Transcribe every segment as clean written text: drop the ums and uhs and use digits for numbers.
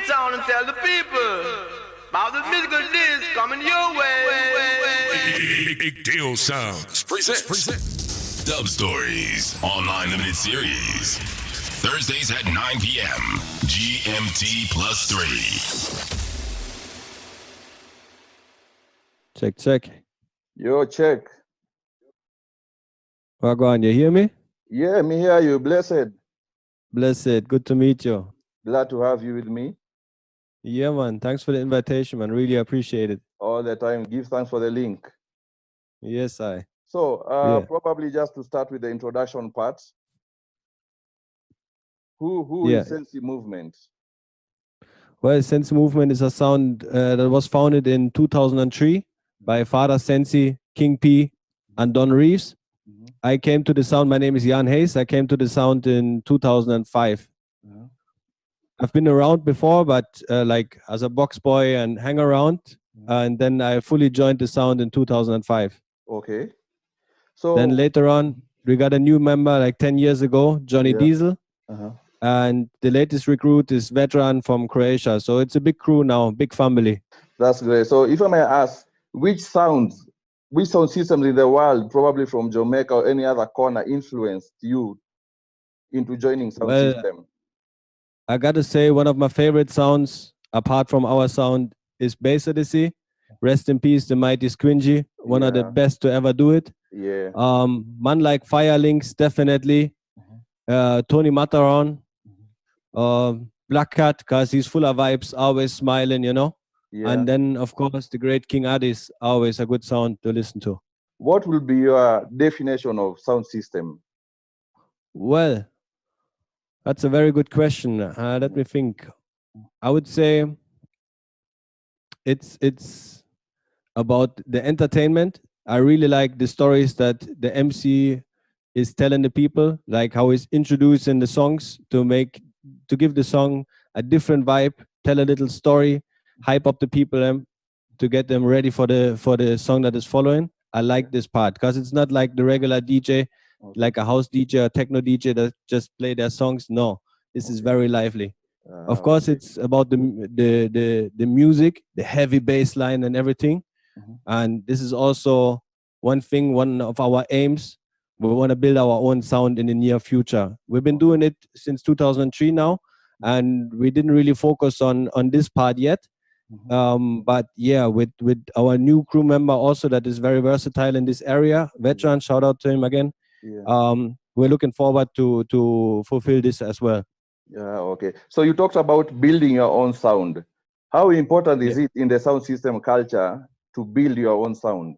town and tell the people about the musical disc coming your way. Big Deal Sounds present Dub Stories Online Limited Series. Thursdays at 9 p.m. GMT plus 3. Check. Yo, check. Wagwan, you hear me? Yeah, me hear you. Blessed. Blessed. Good to meet you. Glad to have you with me. Yeah, man. Thanks for the invitation, man. Really appreciate it. All the time. Give thanks for the link. Yes, I. So, Yeah. probably just to start with the introduction part. Who Yeah. is Sensi Movement? Well, Sensi Movement is a sound that was founded in 2003 by Father Sensi, King P, and Don Reeves. Mm-hmm. I came to the sound. My name is Jan Hayes. I came to the sound in 2005. Mm-hmm. I've been around before, but like as a box boy and hang around. Mm-hmm. And then I fully joined the sound in 2005. Okay. So Then later on, we got a new member like 10 years ago, Johnny Diesel. Uh-huh. And the latest recruit is veteran from Croatia. So it's a big crew now, big family. That's great. So if I may ask, which sound systems in the world, probably from Jamaica or any other corner, influenced you into joining sound system? I got to say, one of my favorite sounds, apart from our sound, is Bass Odyssey. Rest in peace, the mighty Squingy. One of the best to ever do it. Yeah. Man like Firelinks, definitely. Tony Mataron. Black Cat, because he's full of vibes, always smiling, you know. Yeah. And then, of course, the great King Addis, always a good sound to listen to. What will be your definition of sound system? Well, that's a very good question. Let me think. I would say it's about the entertainment. I really like the stories that the MC is telling the people, like how he's introducing the songs to give the song a different vibe, tell a little story, hype up the people to get them ready for the song that is following. I like this part because it's not like the regular DJ, like a house DJ or techno DJ that just play their songs. No, this is very lively. Of course, it's about the music, the heavy bass line and everything. And this is also one of our aims. We want to build our own sound in the near future. We've been doing it since 2003 now, and we didn't really focus on this part yet. But yeah, with our new crew member also that is very versatile in this area, veteran, shout out to him again. Yeah. We're looking forward to fulfill this as well. Yeah, okay. So you talked about building your own sound. How important is it in the sound system culture to build your own sound?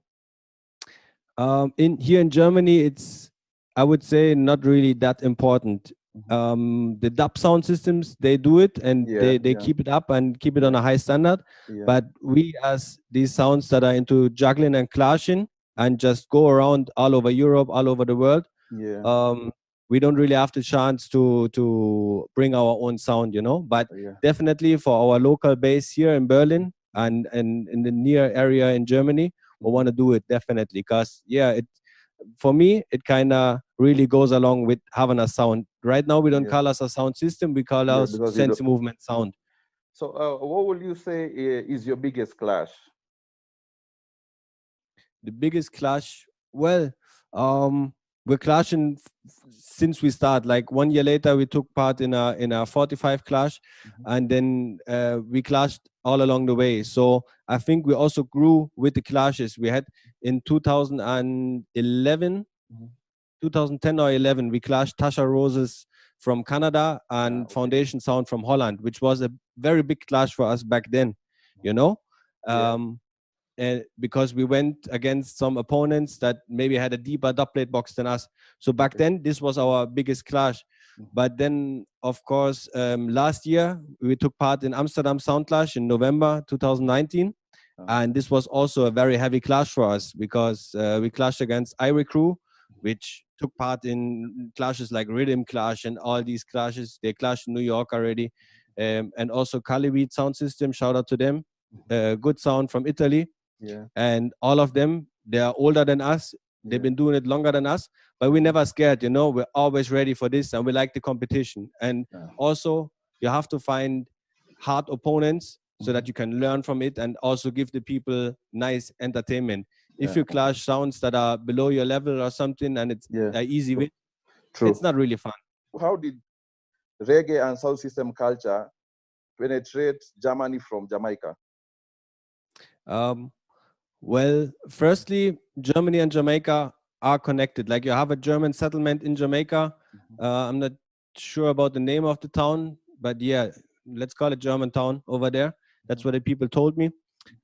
Here in Germany, it's, I would say, not really that important. The dub sound systems, they do it and they keep it up and keep it on a high standard. But we, as these sounds that are into juggling and clashing and just go around all over Europe, all over the world, we don't really have the chance to bring our own sound, you know. But definitely for our local base here in Berlin and in the near area in Germany, we want to do it definitely because for me it kind of really goes along with having a sound. Right now we don't call us a sound system, we call us Sensi Movement sound. So what would you say is your biggest clash? The biggest clash, well, we're clashing since we start. Like 1 year later, we took part in a 45 clash, and then we clashed all along the way. So I think we also grew with the clashes. We had in 2011, 2010 or 11, we clashed Tasha Roses from Canada and Foundation Sound from Holland, which was a very big clash for us back then, you know. And because we went against some opponents that maybe had a deeper dubplate box than us. So back then, this was our biggest clash. But then, of course, last year, we took part in Amsterdam Sound Clash in November 2019. And this was also a very heavy clash for us because we clashed against iRecruit, which took part in clashes like Rhythm Clash and all these clashes. They clashed in New York already. And also Caliweed Sound System, shout out to them. Good sound from Italy. And all of them, they are older than us. They've been doing it longer than us, but we're never scared, you know. We're always ready for this and we like the competition. And also, you have to find hard opponents so that you can learn from it and also give the people nice entertainment. If you clash sounds that are below your level or something and it's an easy win, it's not really fun. How did reggae and sound system culture penetrate Germany from Jamaica? Well, firstly, Germany and Jamaica are connected. Like you have a German settlement in Jamaica. I'm not sure about the name of the town, but yeah, let's call it Germantown over there. That's what the people told me.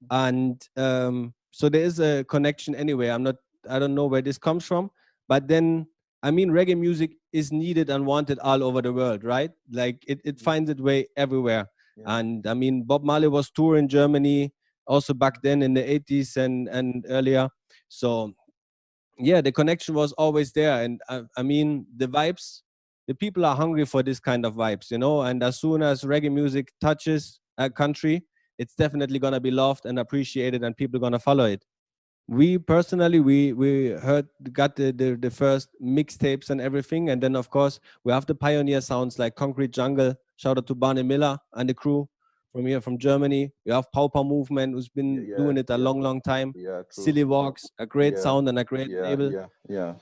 And so there is a connection anyway. I don't know where this comes from, but then, I mean, reggae music is needed and wanted all over the world, right? Like it finds its way everywhere. And I mean, Bob Marley was touring Germany also back then in the 80s and earlier. So yeah, the connection was always there. And I mean, the vibes, the people are hungry for this kind of vibes, you know, and as soon as reggae music touches a country, it's definitely going to be loved and appreciated and people are going to follow it. We personally, we got the first mixtapes and everything. And then of course we have the pioneer sounds like Concrete Jungle. Shout out to Barney Miller and the crew from here, from Germany. We have Pauper Movement, who's been doing it a long time. Silly Walks, a great sound and a great label.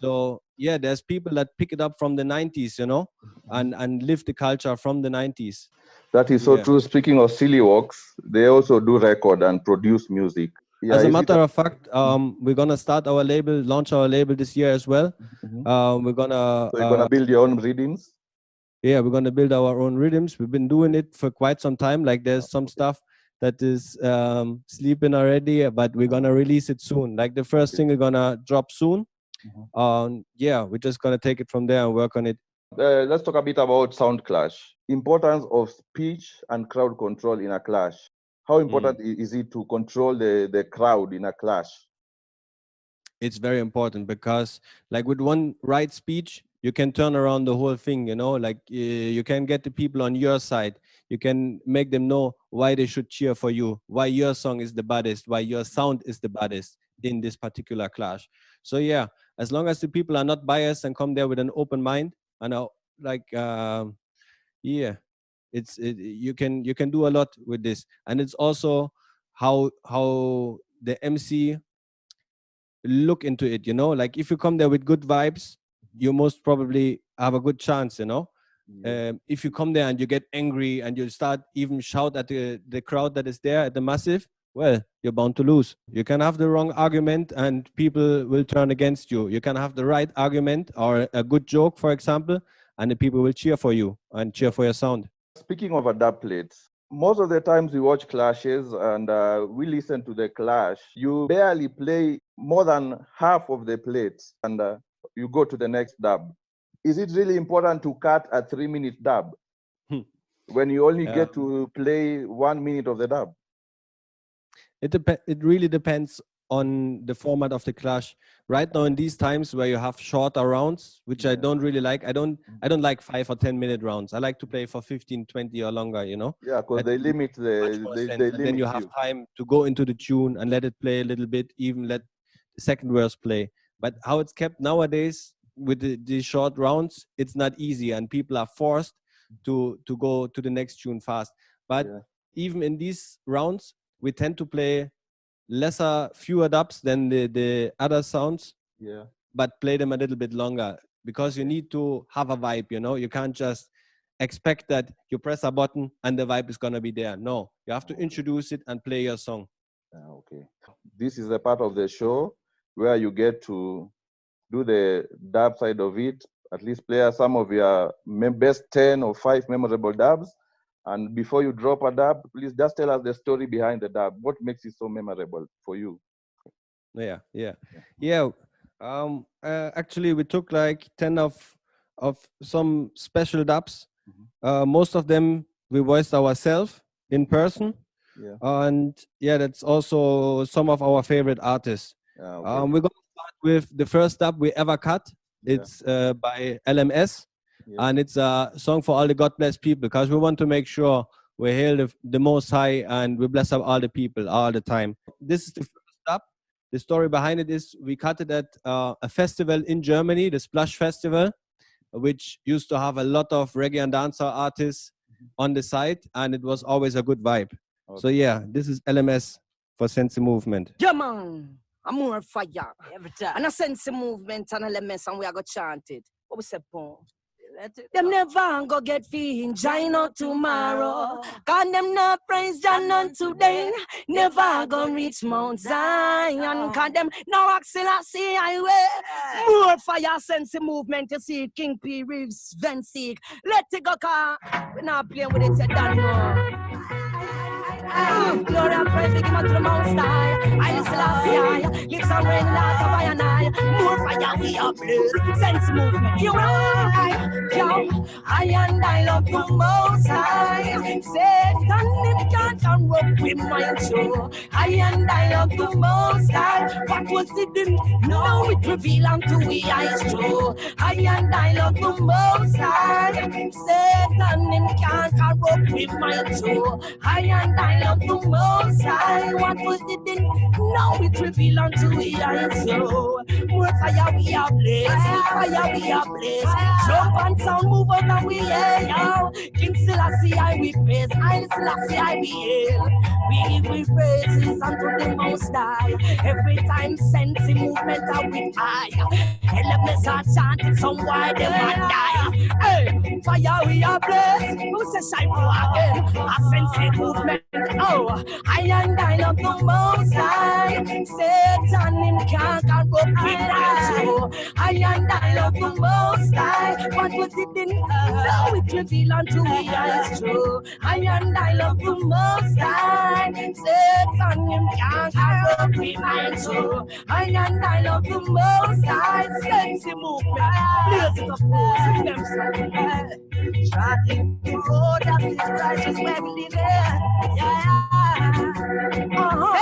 So yeah, there's people that pick it up from the 90s, you know, and live the culture from the 90s. That is so true. Speaking of Silly Walks, they also do record and produce music. As a matter of fact, we're gonna start our label, launch our label this year as well. We're gonna. So you're gonna build your own rhythms. Yeah, we're gonna build our own rhythms. We've been doing it for quite some time. Like there's some stuff that is sleeping already, but we're gonna release it soon. Like the first single gonna drop soon. Yeah, we're just gonna take it from there and work on it. Let's talk a bit about sound clash. Importance of speech and crowd control in a clash. How important is it to control the crowd in a clash? It's very important because like with one right speech, you can turn around the whole thing, you know, like you can get the people on your side. You can make them know why they should cheer for you, why your song is the baddest, why your sound is the baddest in this particular clash. So yeah, as long as the people are not biased and come there with an open mind and yeah, you can do a lot with this. And it's also how the MC look into it, you know, like if you come there with good vibes, you most probably have a good chance, you know. If you come there and you get angry and you start even shout at the crowd that is there at the massive, well, you're bound to lose. You can have the wrong argument and people will turn against you. You can have the right argument or a good joke, for example, and the people will cheer for you and cheer for your sound. Speaking of a dub plates, most of the times we watch clashes and we listen to the clash. You barely play more than half of the plates and you go to the next dub. Is it really important to cut a 3-minute dub when you only get to play 1 minute of the dub? It really depends on the format of the clash. Right now in these times where you have shorter rounds, which I don't really like. I don't like 5 or 10 minute rounds. I like to play for 15, 20 or longer, you know. Yeah, because they limit they limit and then you have time to go into the tune and let it play a little bit, even let the second verse play. But how it's kept nowadays with the short rounds, it's not easy and people are forced to go to the next tune fast. But even in these rounds, we tend to play fewer dubs than the other sounds, but play them a little bit longer because you need to have a vibe, you know. You can't just expect that you press a button and the vibe is going to be there. No, you have to introduce it and play your song. Okay. This is the part of the show where you get to do the dub side of it, at least play some of your best 10 or 5 memorable dubs. And before you drop a dub, please just tell us the story behind the dub. What makes it so memorable for you? Actually, we took like 10 of some special dubs. Most of them we voiced ourselves in person. And that's also some of our favorite artists. We're going to start with the first dub we ever cut. It's by LMS. And it's a song for all the God bless people because we want to make sure we hail the Most High and we bless up all the people all the time. This is the first dub. The story behind it is we cut it at a festival in Germany, the Splash Festival, which used to have a lot of reggae and dancehall artists on the side, and it was always a good vibe. Okay. So yeah, this is LMS for Sensi Movement. Yeah, man. I'm more fire every time. And a Sensi Movement and LMS, and we are going to chant it. What we say, Paul? Them never go get feeling join out tomorrow. Cause them not praise John on today. Never go reach Mount Zion. Cause them no axel I see highway. More fire Sensi Movement. You see King P. Reeves, Venseek. Let it go, car. We're not playing with it, you don't know. Glory and praise be given to the Most High. I listen last year. Lips and rain like a fire night. More fire we are blessed. Sense movement. You know, yo, I and I love the Most High. Satan him can't come up with my show. I and I love the Most High. What was it in? Now it reveal unto we eyes true. I and I love the Most High. Satan him can't come up with my show. I and I love the Most High. What was it in? Now it reveal unto we eyes true. More fire we are blessed. Fire we are blessed. Jump and sound move out and we hail. King Selassie I we praise. I Selassie I we hail. We give praises unto the Most High. Every time Sensi Movement are with high. Elements are chanting somewhere they might die. Hey, fire we are blessed. Who says shine again? A Sensi Movement. Oh, I and I love the Most High. Satan him can't corrupt with my soul. I and I love the Most High. What was it in? Now it reveal unto me is true. I and I love the Most High. Satan him can't corrupt with my soul. I and I love the Most High. Sensi Movement. Please it up, sing them song. Trotting the road of this righteous where we live in. Yeah.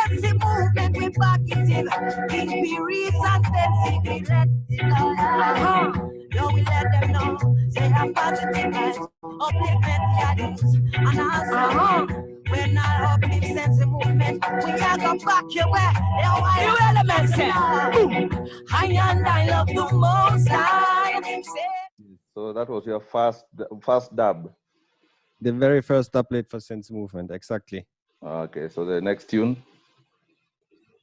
Sensi Movement, we back it in. King Periods and Sensi, we let it know. Yo, we let them know. Say I'm positive vibes, upliftment values, and also when I uplift Sensi Movement, we are gonna back you where you elements say. I and I love the Most High. So that was your first dub. The very first doublet for Sensi Movement, exactly. Okay, so the next tune.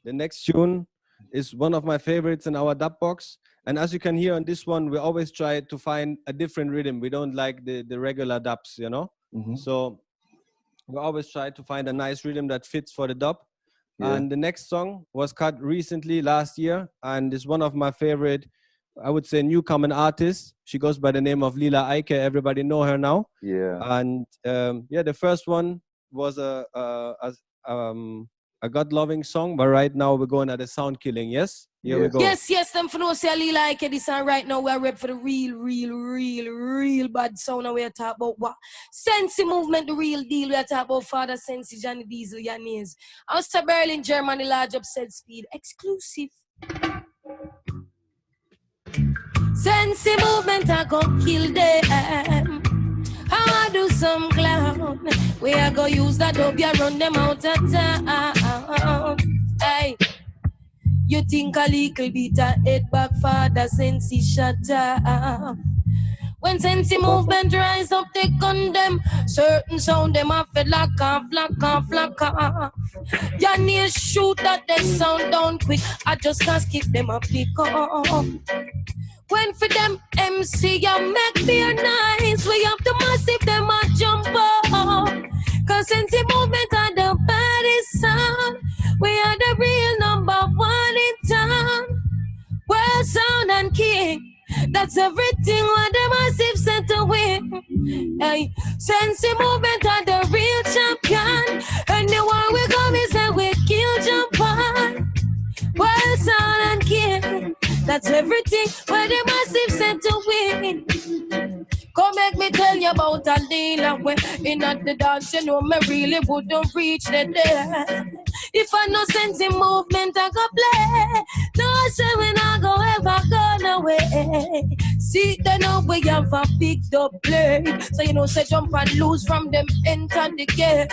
The next tune is one of my favorites in our dub box. And as you can hear on this one, we always try to find a different rhythm. We don't like the regular dubs, you know? Mm-hmm. So we always try to find a nice rhythm that fits for the dub. Yeah. And the next song was cut recently last year. And is one of my favorite, I would say, newcomer artists. She goes by the name of Lila Eike. Everybody know her now. Yeah. And the first one was a God-loving song, but right now we're going at a sound killing. Yes? Here we go. Yes, them for no say Lila like this, and right now we're ready for the real bad sound. And we're talking about what? Sensi Movement, the real deal. We're talking about Father Sensi, Johnny Diesel, Yanis. Out to Berlin, Germany, large upset speed. Exclusive. Sensi Movement, I go kill them. I do some clown. We are gonna use that dope, ya run them out of town. Hey, you think a little bit of head back, Father Sensi shut up. When Sensi Movement rise up, they condemn certain sound them off it lock off. Your knees shoot that they sound down quick. I just can't skip them up the off. When for them MC, you make feel nice. We have to massive them a jump up. Cause Sensi Movement are the baddest sound. We are the real number one in town. World sound and king. That's everything what the massive set to win. Hey, Sensi Movement are the real champion. Anyone we come is say we kill Japan. World sound and king. That's everything where the massive set to win. Come make me tell you about a dealer when in at the dance, you know me really wouldn't reach the day. If I no Sensi Movement, I go play. No say we not go ever gone away. See, they know we have a big dub play. So you know, say jump and lose from them, enter the gate.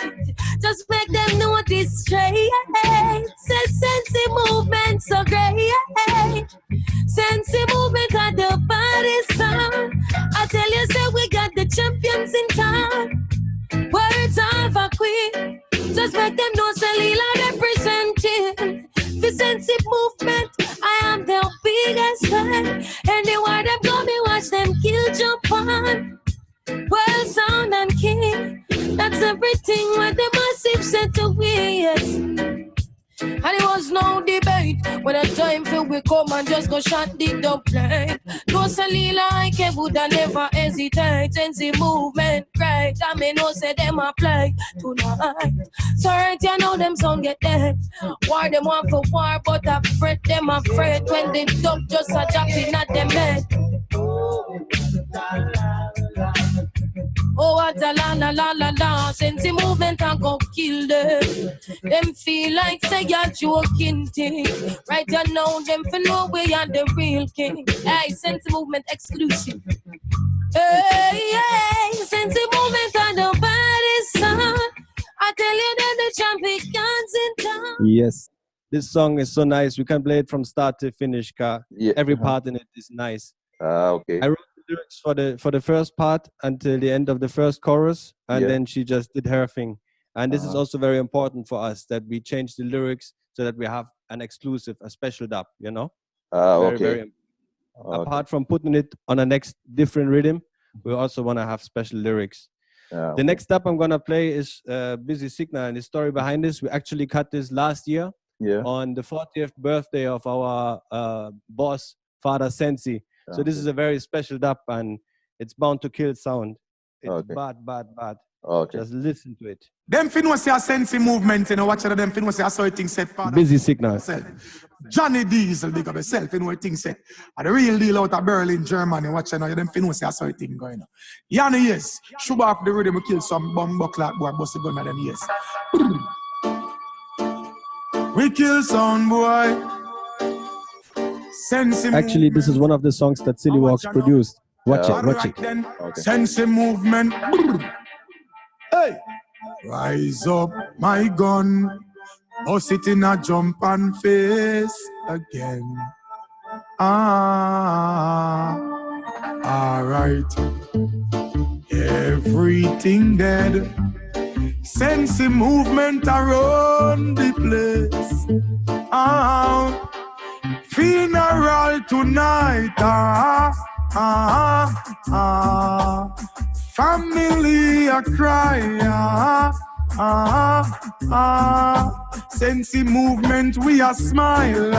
Just make them know this straight. Say Sensi Movement so great. Sensi Movement are the baddest sound. I tell you, say we got the champions in town. world's have a queen. Just make them know say Lila representing the Sensi Movement. I am their biggest fan. Anywhere them go, me watch them kill Japan. Well, sound and king, that's everything what the massive said to we, yes. And it was no debate when the time feel we come and just go shot the dub plate. No Salila like it would never hesitate. Sensi Movement, right? I mean, no say them a play tonight. So right, you know them sound get dead. War them want for war, but I fret them afraid when they dub just a dropping at them head. Oh, what a la la la la la. Sensi Movement and go kill them. Them feel like say you're joking thing. Right you know them for know we are the real king. Hey, Sensi Movement exclusive. Hey, hey, Sensi Movement and the baddest son. I tell you that the champions in town. Yes. This song is so nice. We can play it from start to finish, Ka. Yeah. Every part in it is nice. Okay. I wrote the lyrics for the first part until the end of the first chorus, and then she just did her thing. And this is also very important for us that we change the lyrics so that we have an exclusive, a special dub, you know? Very apart from putting it on a next different rhythm, we also want to have special lyrics. The next step I'm going to play is Busy Signal, and the story behind this, we actually cut this last year on the 40th birthday of our boss, Father Sensi. So this is a very special dub, and it's bound to kill sound. It's bad. Just listen to it. Them fin was a Sensi Movement, you know, watch out of them fin was a certain set for Busy Signal. Johnny Diesel, big up yourself, you know what thing said. And the real deal out of Berlin, Germany, watch out, them fin was a certain going on. Yanni, yes, shoot off the rhythm, we kill some bomb clock boy, bust the gun at them, yes. We kill some boy. Sensi Actually, this is one of the songs that Silly Walks produced. Watch it. Then, Sensi Movement. Hey! Rise up, my gun. Bust it in a jump and face again. Alright. Everything dead. Sensi Movement around the place. Funeral tonight. Family a cry. Sensi Movement we a smile.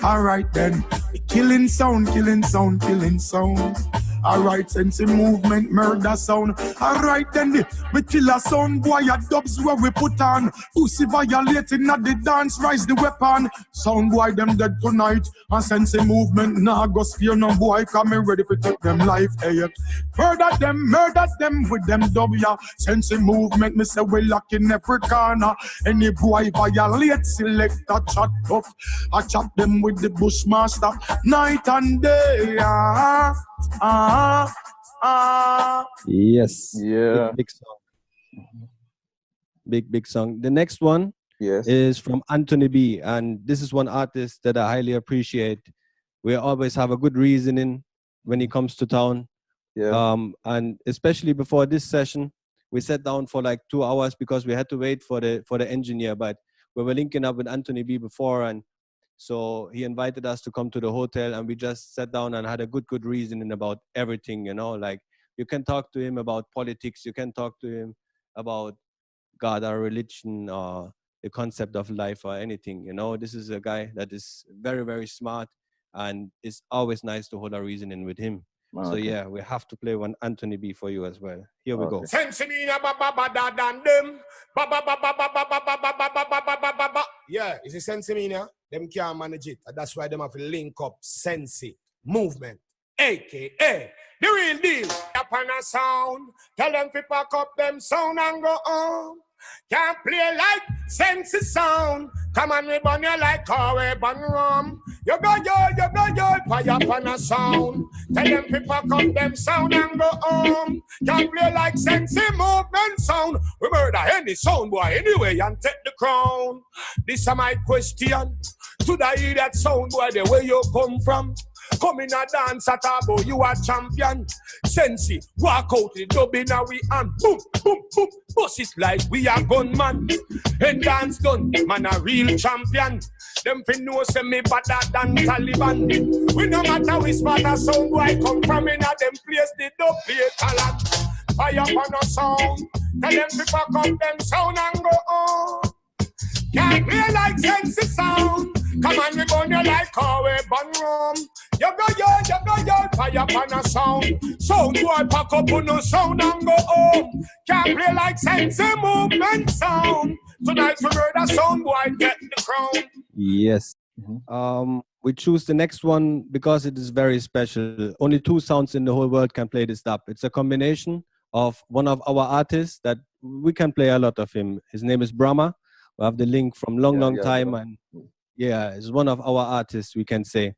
Alright then. Killing sound. Alright, Sensi Movement, murder sound. Alright then, we kill a sound boy, a dubs where we put on. Pussy violating at the dance, rise the weapon. Sound boy, them dead tonight. And Sensi Movement, nah go spare no boy, coming ready to take them life, hey. Murder them with them dub, yeah. Sensi Movement, me say we lock in every corner. Any boy violate, select a chat off. I chop them with the Bushmaster, night and day, Yes. Yeah. Big song. Big song. The next one is from Anthony B. And this is one artist that I highly appreciate. We always have a good reasoning when he comes to town. Yeah. And especially before this session, we sat down for like 2 hours because we had to wait for the engineer. But we were linking up with Anthony B before, and so he invited us to come to the hotel, and we just sat down and had a good reasoning about everything, you know, like you can talk to him about politics, you can talk to him about God or religion or the concept of life or anything, you know. This is a guy that is very smart, and it's always nice to hold a reasoning with him. So yeah, we have to play one Anthony B for you as well. Here we go. Yeah, it's a Sensi Mania. Them can't manage it. That's why them have to link up Sensi Movement, aka the real deal. Up on a sound, tell them to pack up them sound and go on. Can't play like Sensi sound. Come on, we burn you like how we burn rum. You go, fire up on a sound. Tell them to pack up them sound and go home. Can't play like Sensi Movement sound. We murder any sound boy anyway and take the crown. This is my question. To the hear that sound boy the way you come from. Come in a dance at a boy, you a champion. Sensi, walk out the dub in a we hand. Boom, boom, boom. Bust it like we a gunman. And dance done, man a real champion. Them fin know say me better than Taliban. We no matter which part of sound boy come from in a them place the dub play talent. Fire on a sound, tell them to pack up them sound and go on. Can't play like Sensi sound. Come on, we burn you like how we burn rum. You go, fire on a sound. Sound boy pack up on no sound and go home. Can't play like Sensi Movement sound. Tonight we heard a sound boy get the crown. Yes. We choose the next one because it is very special. Only 2 sounds in the whole world can play this dub. It's a combination of one of our artists that we can play a lot of him. His name is Brahma. We have the link from long time, and he's one of our artists, we can say.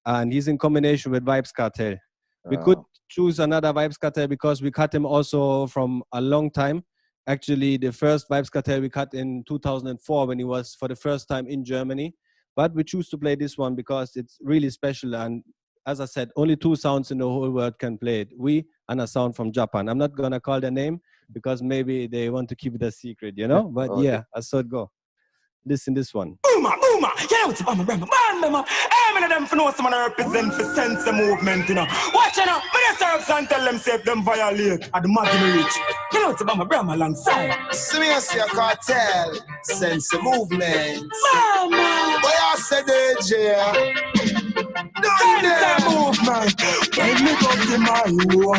And he's in combination with Vibes Cartel. We could choose another Vibes Cartel because we cut him also from a long time. Actually, the first Vibes Cartel we cut in 2004 when he was for the first time in Germany. But we choose to play this one because it's really special. And as I said, only 2 sounds in the whole world can play it. We and a sound from Japan. I'm not going to call their name because maybe they want to keep it a secret, you know? But yeah, I saw it go. Listen this one. Boomer, yeah, what's up, I'm a Brahma, man, I'm them for know someone represent for Sensi Movement, you know. Watch it now, when you serve and tell them say if them violate at the margin reach. You know what's up, I'm a Brahma alongside. Seriously, a cartel, Sensi Movement. Mama! Boy, I said DJ. Sensi Movement. When me go to my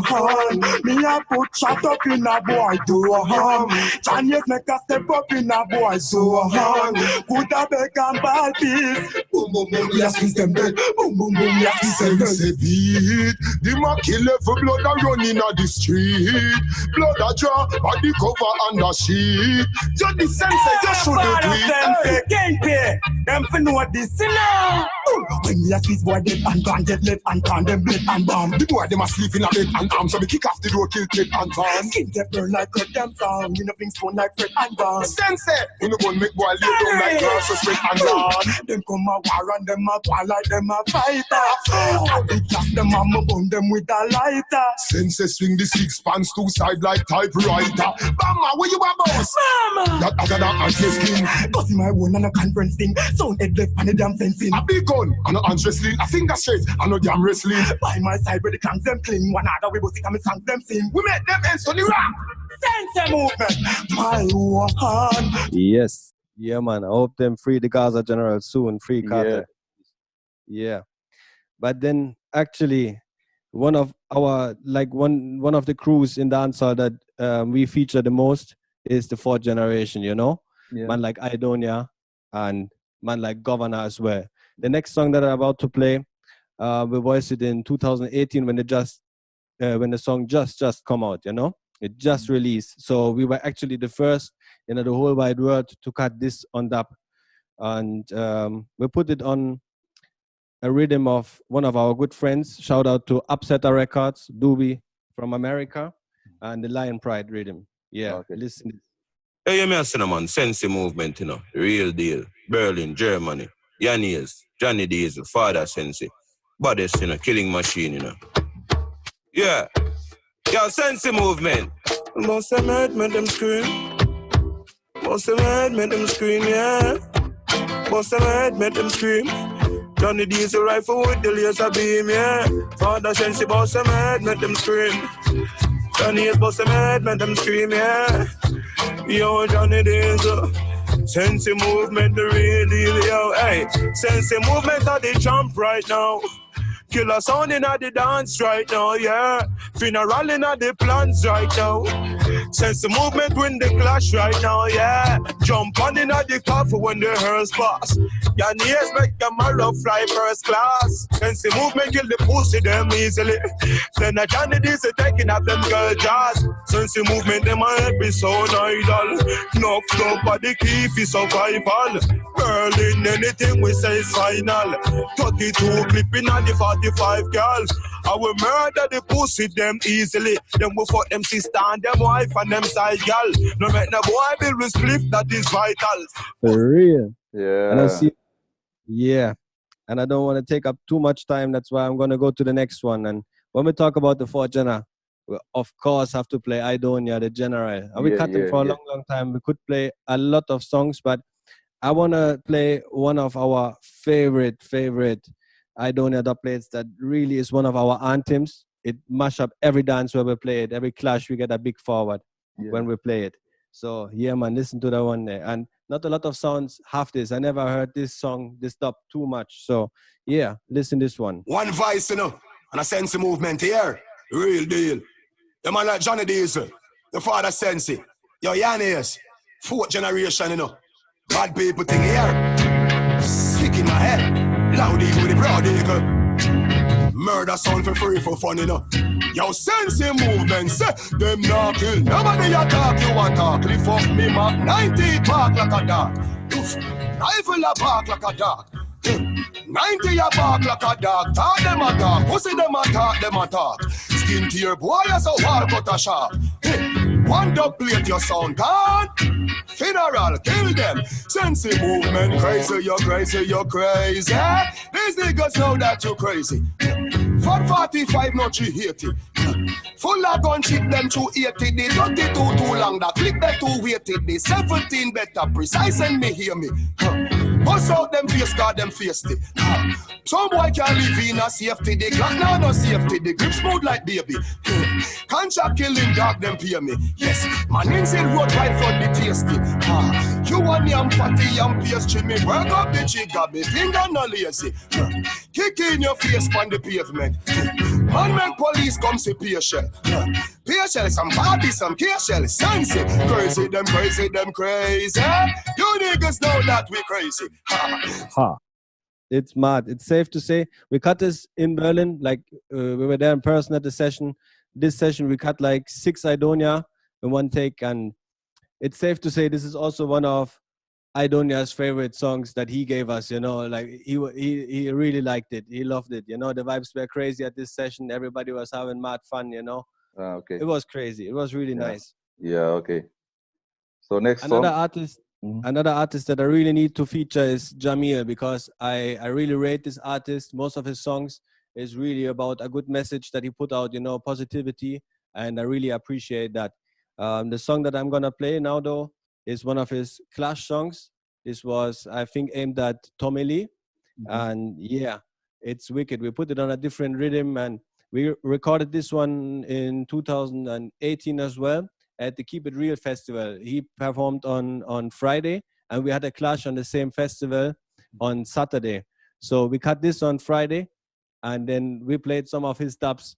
hand, me a put shot up in a boy door hand. Chinese make a step up in a boy so hand. Could a beg and ball piece. Boom, boom, boom, yes, he's them dead. Boom, boom, boom, yes, he's them dead. Sensi beat. The ma kill for blood a running on the street. Blood a draw, body cover and the sheet. Just the Sensi, just should do it. Sensi, can't pay. Them for know this, you know. When me a squeeze boy dead and gone, get left and gone, them blade and bomb. The boy them a sleep in a bed and arm, so me kick off the door, kill Ted and Tom. Skin get burn like red them song. You know things stone like Fred and Don. Sensi, we no gon' make boy lay down like grass, so spread and down. Them come a war and them a war like them a fighter. I big gas them a burn them with a lighter. Sensi swing the 6 pants 2 side like typewriter. Bama, where you a boss? Mama! That other than answer skin. Cause my one on a conference thing. Sound head left and the damn fencing. A big gun, and no hands wrestling. A finger straight, and no damn wrestling. By my side where the clans them clean. One other we both think I'm sang them sing. We make them ends on the rock. Sensi Movement. My one. Yes. Yeah, man. I hope them free the Gaza General soon. Free Carter. Yeah. But then actually, one of our one of the crews in dancehall that we feature the most is the 4th generation, you know? Yeah. Man like Cydonia and man like Governor as well. The next song that I'm about to play, we voiced it in 2018 when the song just come out, you know? It just released. So we were actually the first in the whole wide world to cut this on dub. And we put it on a rhythm of one of our good friends. Shout out to Upsetter Records, Doobie from America, and the Lion Pride rhythm. Yeah, Okay. listen. Hey, you may say, man, Sensi Movement, you know, the real deal. Berlin, Germany, Yannies, Johnny Diesel, Father Sensi. Baddest, you know, killing machine, you know. Yeah. Yeah, Sensi Movement. Most of them heard, make them scream. Most of them heard, make them scream, yeah. Most of them heard, make them scream. Johnny Diesel rifle with the laser beam, yeah. Father Sensi, boss them head, make them scream. Johnny is boss them head, make them scream, yeah. Yo, Johnny Diesel. Sensi Movement, the real deal, yo. Hey, Sensi Movement are the champ right now. Killer sound in the dance right now, yeah. Funeral in the plans right now. Sensi Movement win the clash right now, yeah. Jump on in the coffee when the hearse pass. Your knees make your marrow fly first class. Sensi Movement kill the pussy them easily. Then a Johnny Diesel taking up them girl jazz. Sensi Movement them a episode idol. Nuff nobody key for survival. Berlin anything we say is final. 32 clipping at the 45 girls. I will murder the pussy them easily. Then we fuck them sister and them wife and them side girl. No make no boy build with split, that is vital. For real. Yeah. And I see, yeah. and I don't want to take up too much time. That's why I'm going to go to the next one. And when we talk about the four genre, we of course have to play Cydonia, the general. And we cut them for a long time. We could play a lot of songs, but I want to play one of our favorite Cydonia dub plates that really is one of our anthems. It mash up every dance where we play it. Every clash, we get a big forward when we play it. So, yeah, man, listen to that one there. And not a lot of sounds have this. I never heard this song, this dub too much. So, yeah, listen this one. One voice, you know, and a Sensi Movement here. Real deal. The man like Johnny Diesel, the father Sensi. Yo, Yannis, fourth generation, you know. Bad people thing here. Sick in my head. Loud eagle with the broad eagle. Murder sound for free for fun, you know. Yo, Sensi Movement, say, them not kill. Nobody attack, you attack. Lift up me, Mark 90 bark like a dog. Rifle a bark like a dog. 90 a bark like a dog. Talk them a talk. Pussy them a talk, them a talk. Skin to your boy as a wall cut a sharp. One dub plate your sound gone. Funeral, kill them. Sensi Movement, crazy, you're crazy, you're crazy. These niggas know that you're crazy. 445, not 380. Full of gun shit, them 280. The 32 too long, that click that 280. The 17 better, precise and me hear me. Bust out them face, God them face it. Some boy can't live in a safety. The Glock now no safety. The grip smooth like baby. Contract killing dog them pay me. Yes, man inside road right for the tasty. You and me I'm fatty and pastry. Me work up the trigger, me finger no lazy. Kick in your face on the pavement. Man make police come see patient. Patient, some body, some patient. Sensi, crazy, them crazy, them crazy. You niggas know that we crazy. It's mad. It's safe to say we cut this in Berlin. Like we were there in person at the session. This session we cut like 6 Cydonia in one take, and it's safe to say this is also one of Cyadonia's favorite songs that he gave us. You know, like he really liked it. He loved it. You know, the vibes were crazy at this session. Everybody was having mad fun. You know, okay. It was crazy. It was really nice. Yeah. Okay. So next another song. artist. Another artist that I really need to feature is Jamil, because I really rate this artist. Most of his songs is really about a good message that he put out, you know, positivity, and I really appreciate that. The song that I'm gonna play now, though, is one of his Clash songs. This was, I think, aimed at Tommy Lee, and yeah, it's wicked. We put it on a different rhythm, and we recorded this one in 2018 as well. At the Keep It Real festival. He performed on Friday, and we had a clash on the same festival on Saturday. So we cut this on Friday, and then we played some of his dubs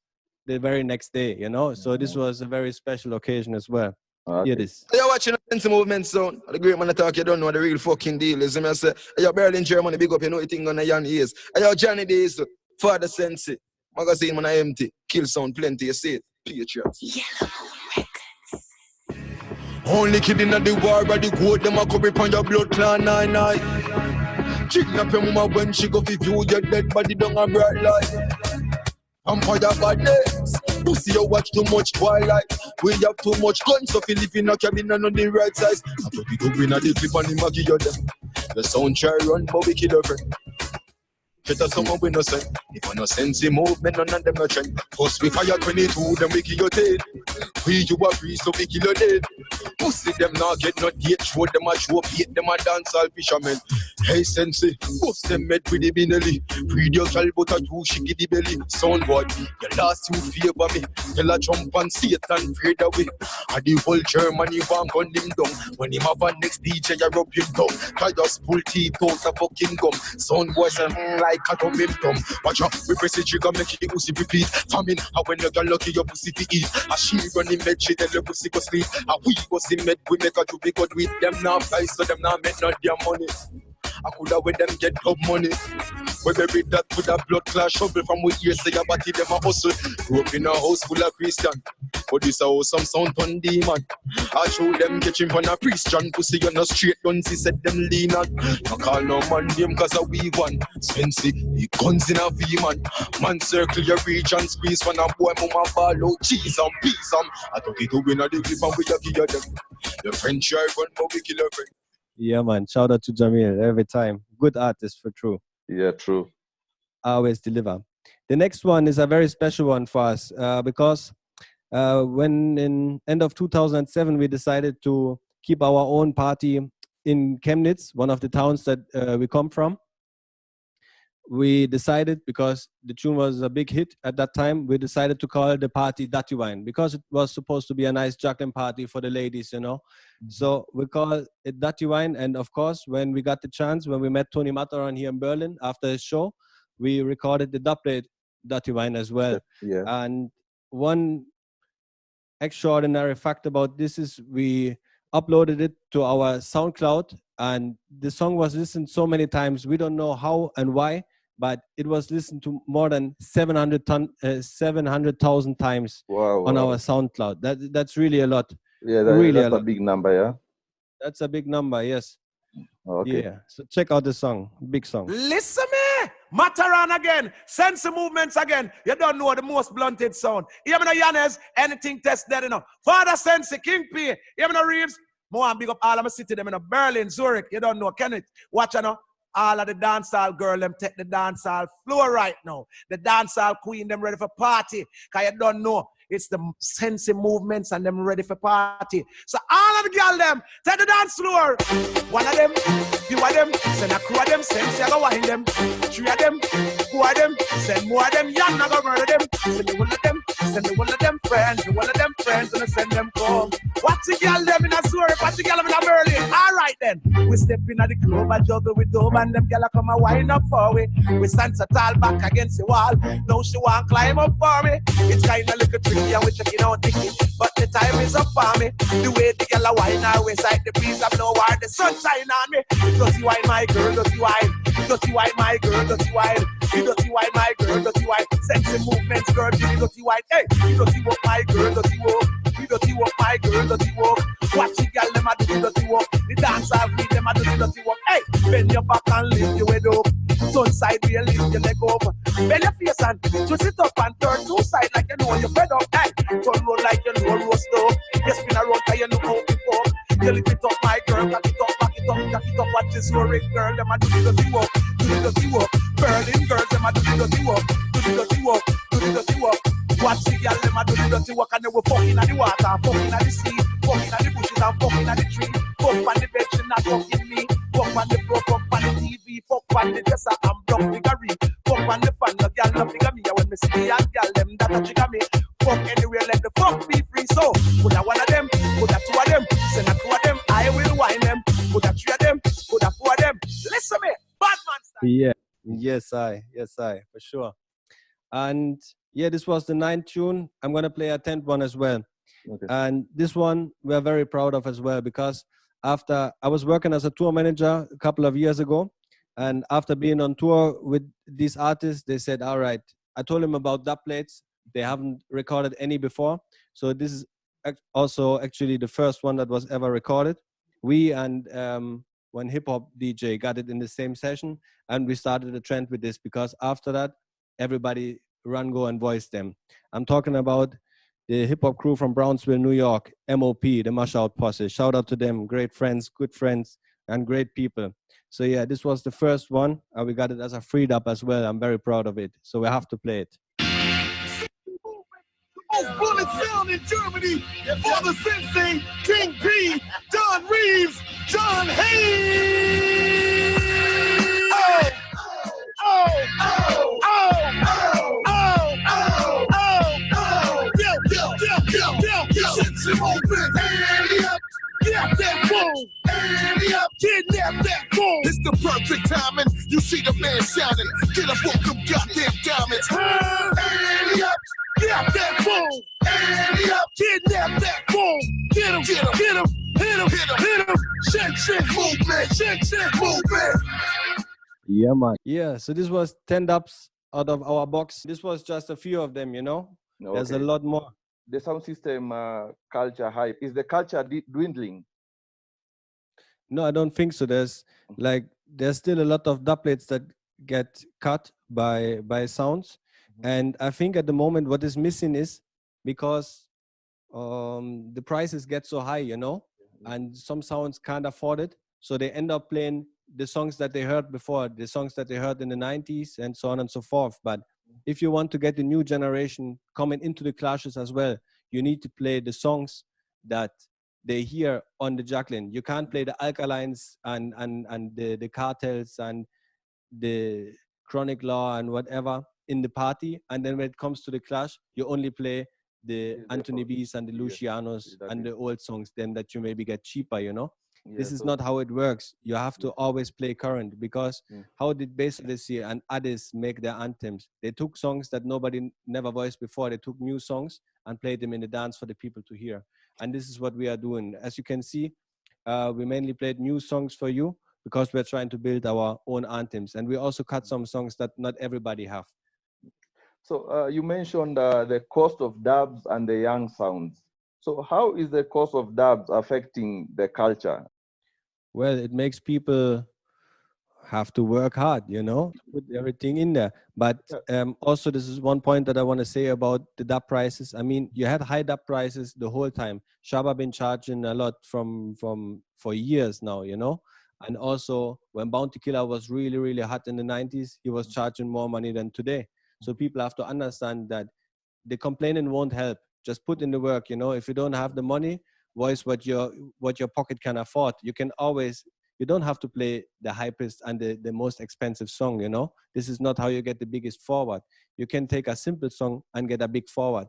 the very next day, you know? So this was a very special occasion as well. Hear this. You're watching the Sensi Movement sound. The great man talk, you don't know what the real fucking deal is. I say, you're Berlin, Germany, big up, you know what thing on the young years. You're Johnny Days, Father Sensi. Magazine man I empty. Kill sound plenty, you see it. Patriots. Yellow Records. Only kid in the war, but the goat them a come upon your blood clan 9-9. Kidnap your mama when she go fi view your dead body down a bright light. I'm for your badness. Pussy you watch too much twilight. We have too much guns, so fi live in a cabin and on the right size. I put it up in a the clip and the maggie you them. The sound try run, but we kill your friend. Better someone we no send. If I no Sensi Movement, none of them no trend. First we fire 22, then we kill your dead. We you a free, so we kill your dead. Pussy them not get no date. Show them a show, beat them a dance all fishermen. Hey Sensi, bust them med with the binelli. Breed your child but a two shiki the belly. Sound boy, your last you favor me. Tell a jump and Satan fade away. And the whole Germany want gun him down. When him have a next DJ, you rub him down. Try just pull teeth out a fucking gum. Sound boy say like cut on him thumb. Watch out, we press the trigger, make the pussy repeat. Famine, and when you get lucky, your pussy to eat. A she running med, she tell your pussy go sleep. And we go see med, we make a to be good with them now price, so them now make not their money. I coulda with them get up money. We bury that with a blood clash shovel from we hear say your body them a hustle. Grew up in a house full of Christian, but this a house some sound on demon. I show them catching from a Christian pussy on a straight guns, he said them lean on. No call no man name cause a we one. Sensi, the guns in a V-man. Man circle your region, squeeze from a boy mama ball out cheese and peas and I took it to win a the clip and we a kill them. The French are run but we kill a friend. Yeah, man. Shout out to Jamil every time. Good artist for true. Yeah, true. I always deliver. The next one is a very special one for us because when in end of 2007 we decided to keep our own party in Chemnitz, one of the towns that we come from. We decided, because the tune was a big hit at that time, we decided to call the party Dirty Wine, because it was supposed to be a nice juggling party for the ladies, you know. So we call it Dirty Wine. And of course, when we got the chance, when we met Tony Mataran here in Berlin after his show, we recorded the dubplate Dirty Wine as well. Yeah. And one extraordinary fact about this is we uploaded it to our SoundCloud, and the song was listened so many times. We don't know how and why, but it was listened to more than 700,000 times on our SoundCloud. That's really a lot. Yeah, that's a big number, yeah? That's a big number, yes. Okay. Yeah, so check out the song, big song. Listen me, Mataran again, Sensi Movements again. You don't know the most blunted sound. Hear me no Yanes, anything test dead enough. Father Sensi, King P, hear me no Reeves. More and big up all of my city, them in Berlin, Zurich. You don't know, Kenneth. Watch you know. All of the dancehall girl, them take the dancehall floor right now. The dancehall queen, them ready for party. Cause you don't know, it's the Sensi Movements and them ready for party. So all of the girl, them, take the dance floor. One of them, few of them, send a crew of them, Sensi, I go wind them. Three of them, four of them, send more of them, young, I go murder them. Send me one of them, send me one of them friends, one of them friends, and I send them home. Watch the girl, them in a Zurich, watch the girl, them in a Berlin. All right then, we step in at the club, I juggle with them, and them gyal come and wind up for we. We stand so tall back against the wall. Now she want climb up for me. It's kind of little tricky and we checking out Dicky, but the time is up for me. The way the gyal a wine her waist like the breeze of nowhere, the sunshine on me. Dirty wine, my girl, dirty wine. Dirty wine, my girl, dirty wine. You dirty wine, my girl, dirty wine. Sensi Movements, girl, you dirty wine. Hey, you dirty walk, my girl, dirty walk. You dirty walk, my girl, dirty walk. Watch the gyal them a do the dirty walk. The dancer queen them a do the dirty walk. Hey, bend your back and lift your head up. Turn side way, lift your leg up. Bend your face and twist it up and turn two side like you know you're fed up. Hey, turn round like you know roast up. You spin around cause you know how to fuck. You lift it up, my girl, cock it up, back it up, cock it up. Watch this Zurich girl, them a do the dirty walk. Do the dirty walk. Berlin girls, them a do the dirty walk. Do the dirty walk. Do the dirty walk. Watch the girl, them a do the dirty walk, and they were fucking at the water, fucking at the sea, fucking at the bushes and fucking at the tree. Fuck on the bed, she not fucking me. Fuck on the floor, fuck on the TV, fuck on the dresser and block figurine. Fuck on the fan, no girl no figure me. And when me see the young girl, them that a trigger me. Fuck anywhere, let the fuck be free. So, put a one of them, put a two of them, send a two of them, I will wine them. Put a three of them, put a four of them. Listen me, bad man style. Yeah, yes, for sure. And yeah, this was the 9th tune. I'm going to play a 10th one as well. Okay. And this one we're very proud of as well, because after I was working as a tour manager a couple of years ago, and after being on tour with these artists, they said, all right, I told them about dub plates. They haven't recorded any before. So this is also actually the first one that was ever recorded. We and one hip hop DJ got it in the same session, and we started a trend with this, because after that, everybody run, go, and voice them. I'm talking about the hip hop crew from Brownsville, New York, MOP, the Mash Out Posse. Shout out to them, great friends, good friends, and great people. So yeah, this was the first one. We got it as a free dub as well. I'm very proud of it. So we have to play it. Most bullet sound in Germany for the Sensei, King P, John Reeves, John Hayes. Sensi Movement, get that phone, kidnap that phone. It's the perfect timing. You see the man shining. Get up on them goddamn diamonds. Get that phone, kidnap that phone. Get him, hit him. Sensi Movement. Yeah, man. Yeah, so this was 10 dubs out of our box. This was just a few of them, you know. Okay. There's a lot more. The sound system culture hype, is the culture dwindling? No, I don't think so. There's still a lot of doublets that get cut by sounds. Mm-hmm. And I think at the moment what is missing is because the prices get so high, you know, and some sounds can't afford it. So they end up playing the songs that they heard before, the songs that they heard in the 90s and so on and so forth. But if you want to get the new generation coming into the clashes as well, you need to play the songs that they hear on the Jacqueline. You can't play the Alkalines and the Cartels and the Chronic Law and whatever in the party, and then when it comes to the clash, you only play the Anthony B's and the Lucianos and the old songs, then that you maybe get cheaper, you know. This is not how it works. You have to always play current, because how did Baselisi and others make their anthems? They took songs that nobody never voiced before. They took new songs and played them in the dance for the people to hear. And this is what we are doing. As you can see, we mainly played new songs for you because we're trying to build our own anthems. And we also cut some songs that not everybody have. So you mentioned the cost of dubs and the young sounds. So how is the cost of dubs affecting the culture? Well, it makes people have to work hard, you know, to put everything in there. But also, this is one point that I want to say about the dub prices. I mean, you had high dub prices the whole time. Shaba been charging a lot for years now, you know. And also, when Bounty Killer was really, really hot in the 90s, he was charging more money than today. So people have to understand that the complaining won't help. Just put in the work, you know. If you don't have the money, voice what your pocket can afford. You don't have to play the hypest and the most expensive song, you know. This is not how you get the biggest forward. You can take a simple song and get a big forward.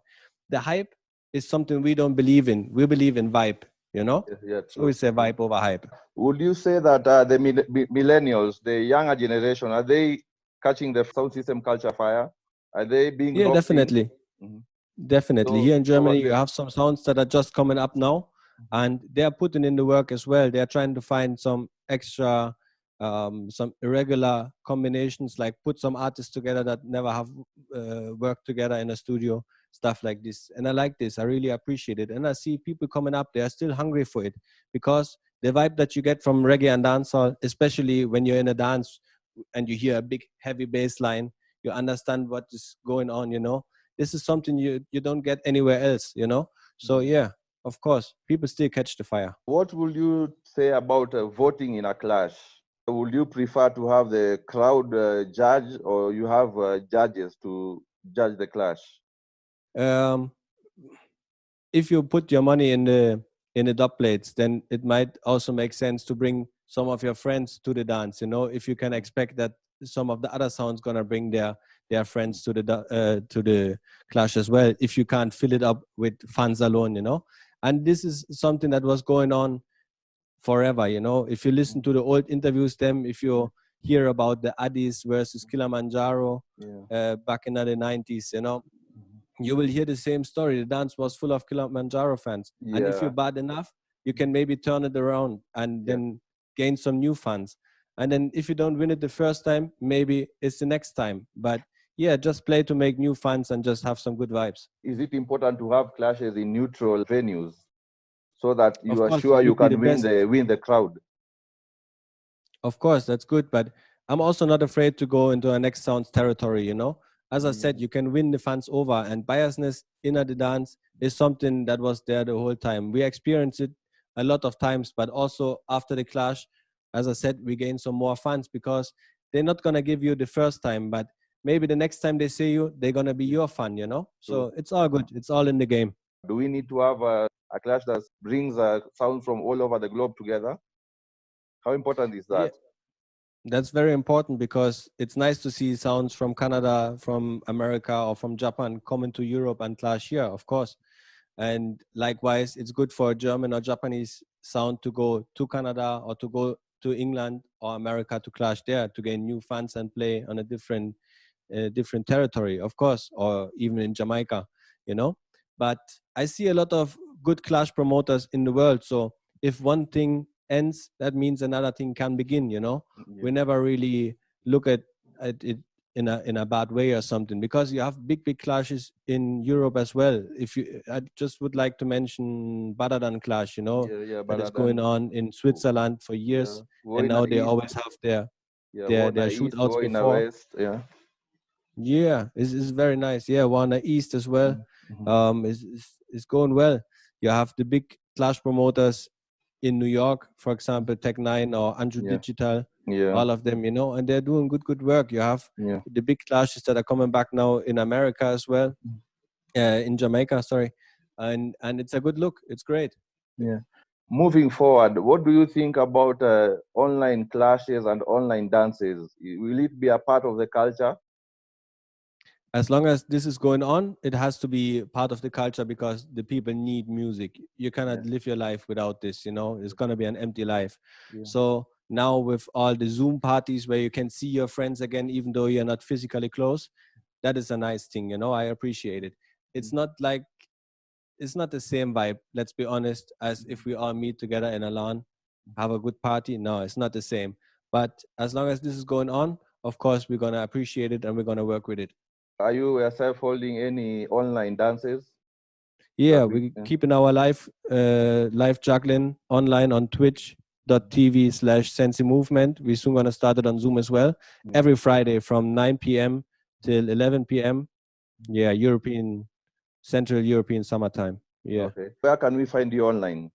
The hype is something we don't believe in. We believe in vibe, you know. So we say vibe over hype. Would you say that the millennials, the younger generation, are they catching the sound system culture fire? Are they being definitely. Definitely. So, here in Germany, you have some sounds that are just coming up now, and they are putting in the work as well. They are trying to find some extra, some irregular combinations, like put some artists together that never have worked together in a studio, stuff like this. And I like this. I really appreciate it. And I see people coming up. They are still hungry for it, because the vibe that you get from reggae and dancehall, especially when you're in a dance and you hear a big heavy bass line, you understand what is going on, you know. This is something you don't get anywhere else, you know. So yeah, of course, people still catch the fire. What would you say about voting in a clash? Would you prefer to have the crowd judge, or you have judges to judge the clash? If you put your money in the dub plates, then it might also make sense to bring some of your friends to the dance, you know. If you can expect that some of the other sounds gonna bring their friends to the clash as well, if you can't fill it up with fans alone, you know. And this is something that was going on forever, you know. If you listen to the old interviews, if you hear about the Addis versus Kilimanjaro back in the 90s, you know, you will hear the same story. The dance was full of Kilimanjaro fans. And if you're bad enough, you can maybe turn it around and then gain some new fans. And then if you don't win it the first time, maybe it's the next time. But yeah, just play to make new fans and just have some good vibes. Is it important to have clashes in neutral venues so that you are sure you can win the crowd? Of course, that's good. But I'm also not afraid to go into a next sound's territory, you know. As I said, you can win the fans over, and biasness in the dance is something that was there the whole time. We experienced it a lot of times, but also after the clash, as I said, we gain some more fans, because they're not going to give you the first time, but maybe the next time they see you, they're going to be your fan, you know? So it's all good. It's all in the game. Do we need to have a clash that brings sounds from all over the globe together? How important is that? Yeah. That's very important, because it's nice to see sounds from Canada, from America, or from Japan coming to Europe and clash here, of course. And likewise, it's good for a German or Japanese sound to go to Canada or to go to England or America to clash there, to gain new fans and play on a different territory, of course, or even in Jamaica, you know. But I see a lot of good clash promoters in the world. So if one thing ends, that means another thing can begin, you know. We never really look at it in a bad way or something, because you have big clashes in Europe as well. I just would like to mention Badadan clash, you know, that is going on in Switzerland for years, and now they always have their shootouts before. It's very nice. Warner East as well. Is going well. You have the big clash promoters in New York, for example, Tech 9 or Andrew Digital, Yeah. all of them, and they're doing good work. You have the big clashes that are coming back now in America as well, in Jamaica, sorry, and it's a good look. It's great. Yeah. Moving forward, what do you think about online clashes and online dances? Will it be a part of the culture? As long as this is going on, it has to be part of the culture because the people need music. You cannot live your life without this, it's going to be an empty life. So now with all the Zoom parties where you can see your friends again, even though you're not physically close, that is a nice thing, I appreciate it. It's not the same vibe, let's be honest, as if we all meet together in a lawn, have a good party. No, it's not the same. But as long as this is going on, of course, we're going to appreciate it and we're going to work with it. Are you yourself holding any online dances? Yeah, we're keeping our live juggling online on twitch.tv/Sensi Movement. We're soon going to start it on Zoom as well. Every Friday from 9 p.m. till 11 p.m. Yeah, Central European summertime. Yeah. Okay. Where can we find you online?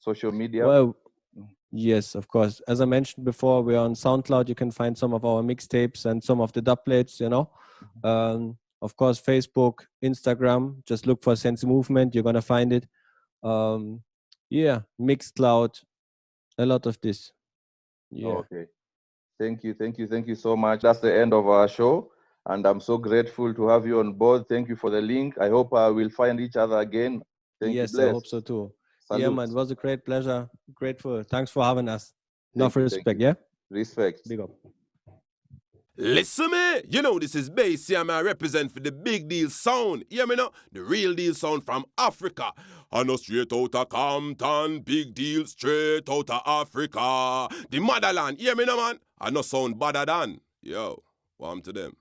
Social media? Well, yes, of course. As I mentioned before, we're on SoundCloud. You can find some of our mixtapes and some of the dub plates, Of course, Facebook, Instagram, just look for Sensi Movement. You're going to find it. Mixcloud, a lot of this. Yeah. Okay. Thank you so much. That's the end of our show. And I'm so grateful to have you on board. Thank you for the link. I hope we'll find each other again. Yes, I hope so too. Salute. Yeah, man, it was a great pleasure. Grateful. Thanks for having us. Enough respect, you. yeah? Respect. Big up. Listen me, this is Bass here, I represent for the big deal sound. Hear me now? The real deal sound from Africa. I know straight out of Compton, big deal straight out of Africa. The motherland, hear me now, man? I know sound better than. Yo, warm to them.